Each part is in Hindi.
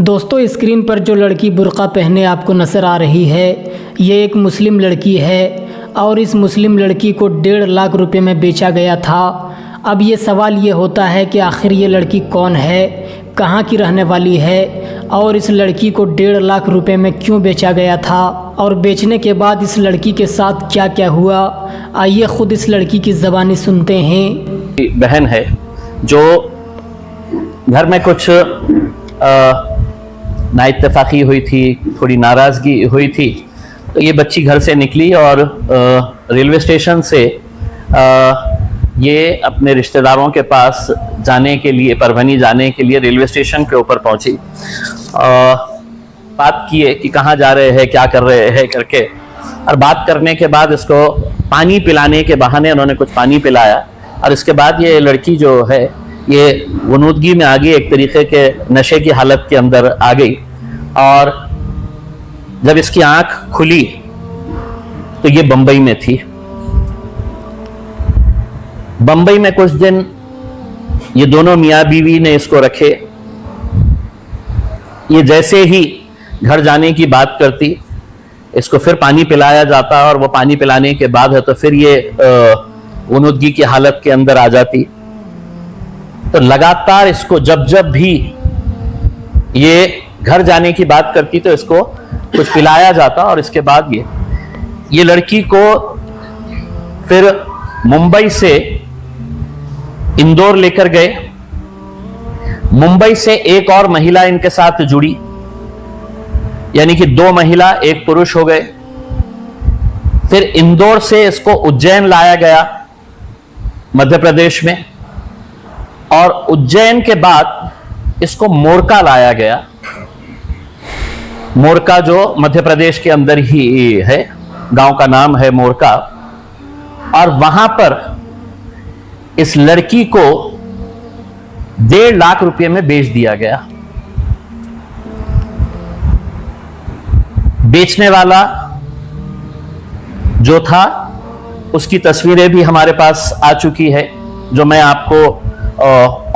दोस्तों, स्क्रीन पर जो लड़की बुर्का पहने आपको नज़र आ रही है, ये एक मुस्लिम लड़की है और इस मुस्लिम लड़की को 1.5 लाख रुपए में बेचा गया था। अब ये सवाल ये होता है कि आखिर ये लड़की कौन है, कहाँ की रहने वाली है और इस लड़की को 1.5 लाख रुपए में क्यों बेचा गया था और बेचने के बाद इस लड़की के साथ क्या क्या हुआ। आइए ख़ुद इस लड़की की ज़बानी सुनते हैं। बहन है जो घर में कुछ नाइत्तेफाकी हुई थी, थोड़ी नाराज़गी हुई थी, तो ये बच्ची घर से निकली और रेलवे स्टेशन से ये अपने रिश्तेदारों के पास जाने के लिए, परभनी जाने के लिए रेलवे स्टेशन के ऊपर पहुंची। बात किए कि कहाँ जा रहे हैं, क्या कर रहे हैं करके, और बात करने के बाद इसको पानी पिलाने के बहाने उन्होंने कुछ पानी पिलाया और इसके बाद ये लड़की जो है ये वनूदगी में आ गई, एक तरीके के नशे की हालत के अंदर आ गई। और जब इसकी आंख खुली तो ये बंबई में थी। बंबई में कुछ दिन ये दोनों मियाँ बीवी ने इसको रखे। ये जैसे ही घर जाने की बात करती, इसको फिर पानी पिलाया जाता और वो पानी पिलाने के बाद है तो फिर ये वनूदगी की हालत के अंदर आ जाती। तो लगातार इसको जब जब भी ये घर जाने की बात करती तो इसको कुछ पिलाया जाता और इसके बाद ये लड़की को फिर मुंबई से इंदौर लेकर गए। मुंबई से एक और महिला इनके साथ जुड़ी, यानी कि 2 महिला 1 पुरुष हो गए। फिर इंदौर से इसको उज्जैन लाया गया मध्य प्रदेश में, और उज्जैन के बाद इसको मोरका लाया गया। मोरका जो मध्य प्रदेश के अंदर ही है, गांव का नाम है मोरका। और वहां पर इस लड़की को 1.5 लाख रुपए में बेच दिया गया। बेचने वाला जो था उसकी तस्वीरें भी हमारे पास आ चुकी है, जो मैं आपको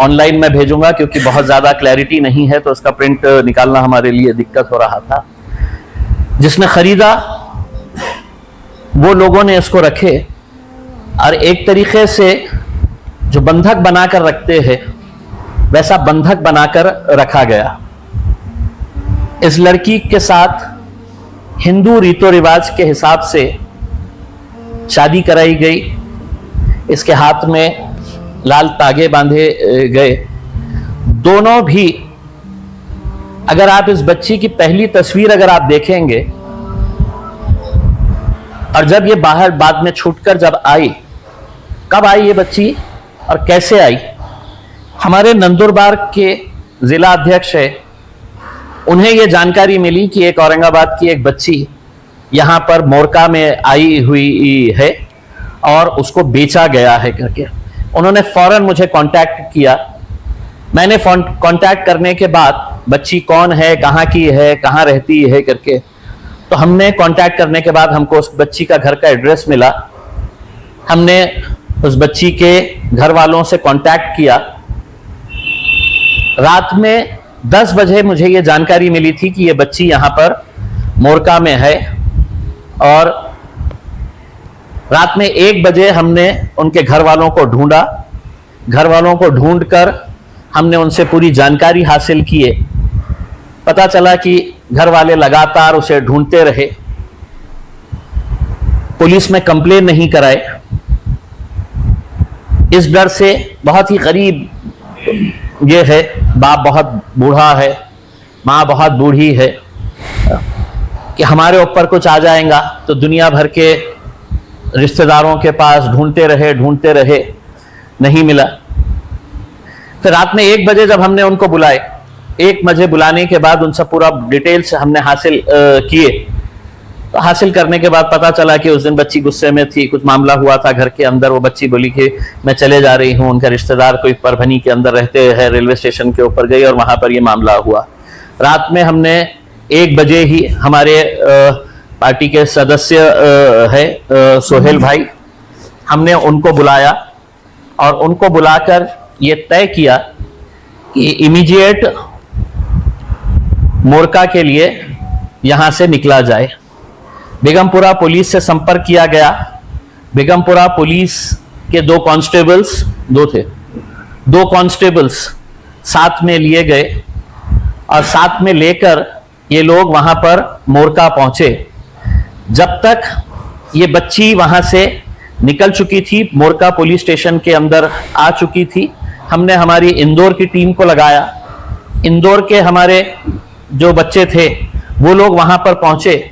ऑनलाइन में भेजूंगा क्योंकि बहुत ज्यादा क्लैरिटी नहीं है, तो उसका प्रिंट निकालना हमारे लिए दिक्कत हो रहा था। जिसने खरीदा वो लोगों ने इसको रखे और एक तरीके से जो बंधक बनाकर रखते हैं वैसा बंधक बनाकर रखा गया। इस लड़की के साथ हिंदू रीतो रिवाज के हिसाब से शादी कराई गई। इसके हाथ में लाल तागे बांधे गए। दोनों भी, अगर आप इस बच्ची की पहली तस्वीर अगर आप देखेंगे और जब ये बाहर बाद में छूटकर जब आई, कब आई ये बच्ची और कैसे आई, हमारे नंदुरबार के जिला अध्यक्ष है, उन्हें यह जानकारी मिली कि एक औरंगाबाद की एक बच्ची यहां पर मोरका में आई हुई है और उसको बेचा गया है करके। उन्होंने फौरन मुझे कांटेक्ट किया। मैंने कांटेक्ट करने के बाद बच्ची कौन है, कहाँ की है, कहाँ रहती है करके, तो हमने कांटेक्ट करने के बाद हमको उस बच्ची का घर का एड्रेस मिला। हमने उस बच्ची के घर वालों से कांटेक्ट किया। रात में 10 बजे मुझे ये जानकारी मिली थी कि ये बच्ची यहाँ पर मोरका में है, और रात में 1 बजे हमने उनके घर वालों को ढूंढा। घर वालों को ढूंढकर हमने उनसे पूरी जानकारी हासिल किए। पता चला कि घर वाले लगातार उसे ढूंढते रहे, पुलिस में कंप्लेन नहीं कराए, इस डर से बहुत ही करीब ये है, बाप बहुत बूढ़ा है, माँ बहुत बूढ़ी है, कि हमारे ऊपर कुछ आ जाएगा। तो दुनिया भर के रिश्तेदारों के पास ढूंढते रहे, नहीं मिला। फिर रात में 1 बजे जब हमने उनको बुलाए, 1 बजे बुलाने के बाद उनसे पूरा डिटेल्स हमने हासिल किए। तो हासिल करने के बाद पता चला कि उस दिन बच्ची गुस्से में थी, कुछ मामला हुआ था घर के अंदर। वो बच्ची बोली कि मैं चले जा रही हूँ, उनका रिश्तेदार कोई परभनी के अंदर रहते हैं, रेलवे स्टेशन के ऊपर गई और वहां पर ये मामला हुआ। रात में हमने 1 बजे ही हमारे पार्टी के सदस्य है सोहेल भाई, हमने उनको बुलाया और उनको बुलाकर ये तय किया कि इमीडिएट मोरका के लिए यहाँ से निकला जाए। बेगमपुरा पुलिस से संपर्क किया गया। बेगमपुरा पुलिस के दो कांस्टेबल्स साथ में लिए गए और साथ में लेकर ये लोग वहां पर मोरका पहुंचे। जब तक ये बच्ची वहां से निकल चुकी थी, मोरका पुलिस स्टेशन के अंदर आ चुकी थी, हमने हमारी इंदौर की टीम को लगाया। इंदौर के हमारे जो बच्चे थे वो लोग वहां पर पहुंचे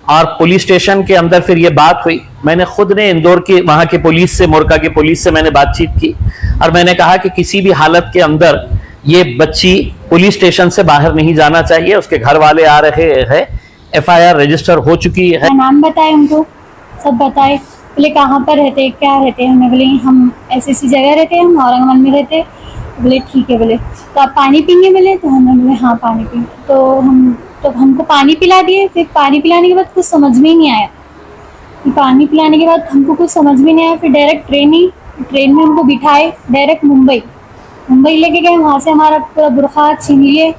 और पुलिस स्टेशन के अंदर फिर ये बात हुई। मैंने खुद ने इंदौर की वहां की पुलिस से, मोरका की पुलिस से मैंने बातचीत की और मैंने कहा कि किसी भी हालत के अंदर ये बच्ची पुलिस स्टेशन से बाहर नहीं जाना चाहिए। उसके घर वाले आ रहे हैं, FIR रजिस्टर हो चुकी है। नाम बताए उनको, सब बताए। बोले कहाँ पर रहते, क्या रहते? हमने बोले हम ऐसी जगह रहते हैं, हम औरंगाबाद में रहते। बोले ठीक है। बोले तो आप पानी पीएंगे? बोले तो हमने बोले हाँ पानी पीएंगे। तो हमको पानी पिला दिए। फिर पानी पिलाने के बाद कुछ समझ में ही नहीं आया। पानी पिलाने के बाद हमको कुछ समझ में नहीं आया। फिर डायरेक्ट ट्रेन में हमको बिठाए, डायरेक्ट मुंबई लेके गए। वहाँ से हमारा पूरा बुरखा छीन लिए,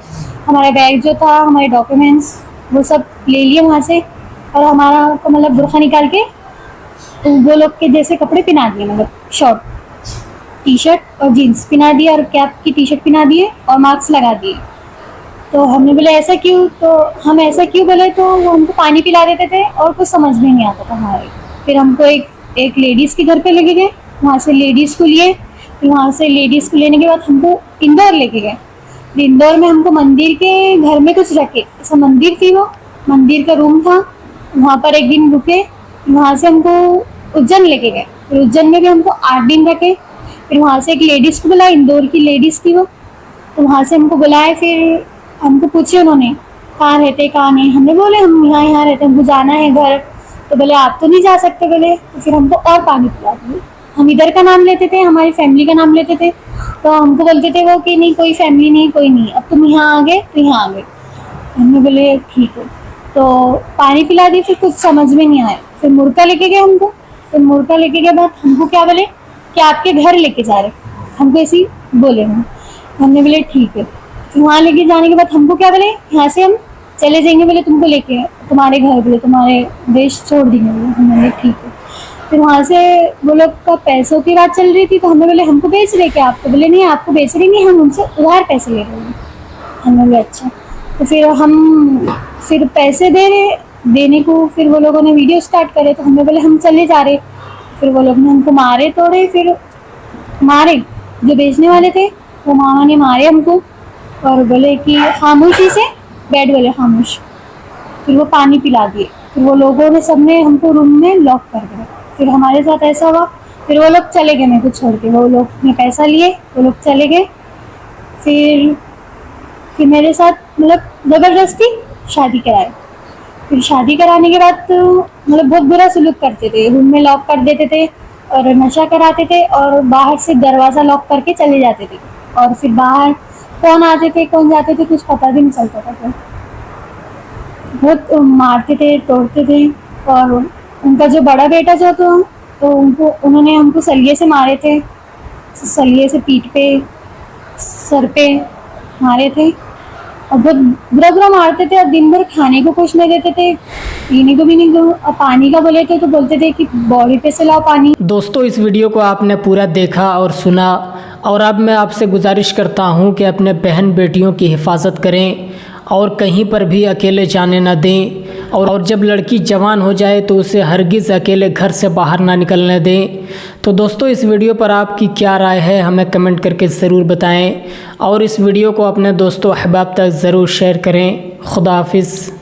हमारा बैग जो था, हमारे डॉक्यूमेंट्स वो सब ले लिए वहाँ से, और हमारा मतलब बुरखा निकाल के वो लोग के जैसे कपड़े पहना दिए, मतलब शॉर्ट टी-शर्ट और जीन्स पहना दिए और कैप की टी-शर्ट पहना दिए और मास्क लगा दिए। तो हमने बोले ऐसा क्यों? तो हम ऐसा क्यों बोले तो वो हमको पानी पिला देते थे और कुछ समझ में नहीं आता था हमारे। फिर हमको एक लेडीज़ के घर पे लेके गए, वहाँ से लेडीज़ को लिए। फिर वहाँ से लेडीज़ को लेने के बाद हमको इंदौर लेके गए। इंदौर में हमको मंदिर के घर में कुछ रखे, ऐसा मंदिर थी, वो मंदिर का रूम था, वहाँ पर एक दिन रुके। वहाँ से हमको उज्जैन लेके गए। फिर उज्जैन में भी हमको 8 दिन रखे। फिर वहाँ से एक लेडीज़ को बुलाया, इंदौर की लेडीज़ थी वो, तो वहाँ से हमको बुलाए। फिर हमको पूछे उन्होंने कहाँ रहते कहाँ नहीं। हमने बोले हम यहाँ रहते, हमको जाना है घर। तो बोले आप तो नहीं जा सकते। बोले तो फिर हमको और पानी पिला दिए। हम इधर का नाम लेते थे, हमारी फैमिली का नाम लेते थे, तो हमको बोलते थे वो कि नहीं कोई फैमिली नहीं, कोई नहीं, अब तुम यहाँ आ गए तो यहाँ आ गए। हमने बोले ठीक है। तो पानी पिला दी। फिर कुछ समझ में नहीं आया। फिर मुर्का लेके गए हमको। फिर मुर्का लेके गए बाद हमको क्या बोले कि आपके घर लेके जा रहे, हमको ऐसे बोले हम। हमने बोले ठीक है। फिर वहाँ लेके जाने के बाद हमको क्या बोले, यहाँ से हम चले जाएंगे, बोले तुमको लेके तुम्हारे घर, बोले तुम्हारे देश छोड़ देंगे। बोले हमने बोले ठीक है। फिर वहाँ से वो लोग का पैसों की बात चल रही थी, तो हमने बोले हमको बेच रहे क्या आप? तो बोले नहीं आपको बेच रहे नहीं, हम उनसे उधार पैसे ले रहे हैं। हमने बोले अच्छा। तो फिर पैसे देने को फिर वो लोगों ने वीडियो स्टार्ट करे, तो हमने बोले हम चले जा रहे। फिर वो लोग ने हमको मारे तोड़े। फिर मारे जो बेचने वाले थे, वो मामा ने मारे हमको और बोले कि खामोशी से बैठ, बोले खामोश। फिर वो पानी पिला दिए। फिर वो लोगों ने सबने हमको रूम में लॉक कर दिया। फिर हमारे साथ ऐसा हुआ। फिर वो लोग चले गए मेरे को छोड़ के, वो लोग ने पैसा लिए, वो लोग चले गए। फिर मेरे साथ मतलब ज़बरदस्ती शादी कराए। फिर शादी कराने के बाद तो मतलब बहुत बुरा सलूक करते थे, रूम में लॉक कर देते थे और नशा कराते थे और बाहर से दरवाज़ा लॉक करके चले जाते थे। और फिर बाहर कौन आते थे कौन जाते थे कुछ पता भी नहीं चलता था। फिर बहुत मारते थे, तोड़ते थे। और उनका जो बड़ा बेटा जो था, तो उन्होंने हमको सलिए से मारे थे, सलिए से पीठ पे, सर पे मारे थे और बहुत बुरा मारते थे। और दिन भर खाने को कुछ नहीं देते थे, पीने को भी नहीं दो। और पानी का बोले थे तो बोलते थे कि बॉडी पे से लाओ पानी। दोस्तों इस वीडियो को आपने पूरा देखा और सुना, और अब मैं आपसे गुजारिश करता हूं कि अपने बहन बेटियों की हिफाजत करें और कहीं पर भी अकेले जाने ना दें। और जब लड़की जवान हो जाए तो उसे हरगिज़ अकेले घर से बाहर ना निकलने दें। तो दोस्तों इस वीडियो पर आपकी क्या राय है हमें कमेंट करके ज़रूर बताएं और इस वीडियो को अपने दोस्तों अहबाब तक ज़रूर शेयर करें। खुदा हाफिज़।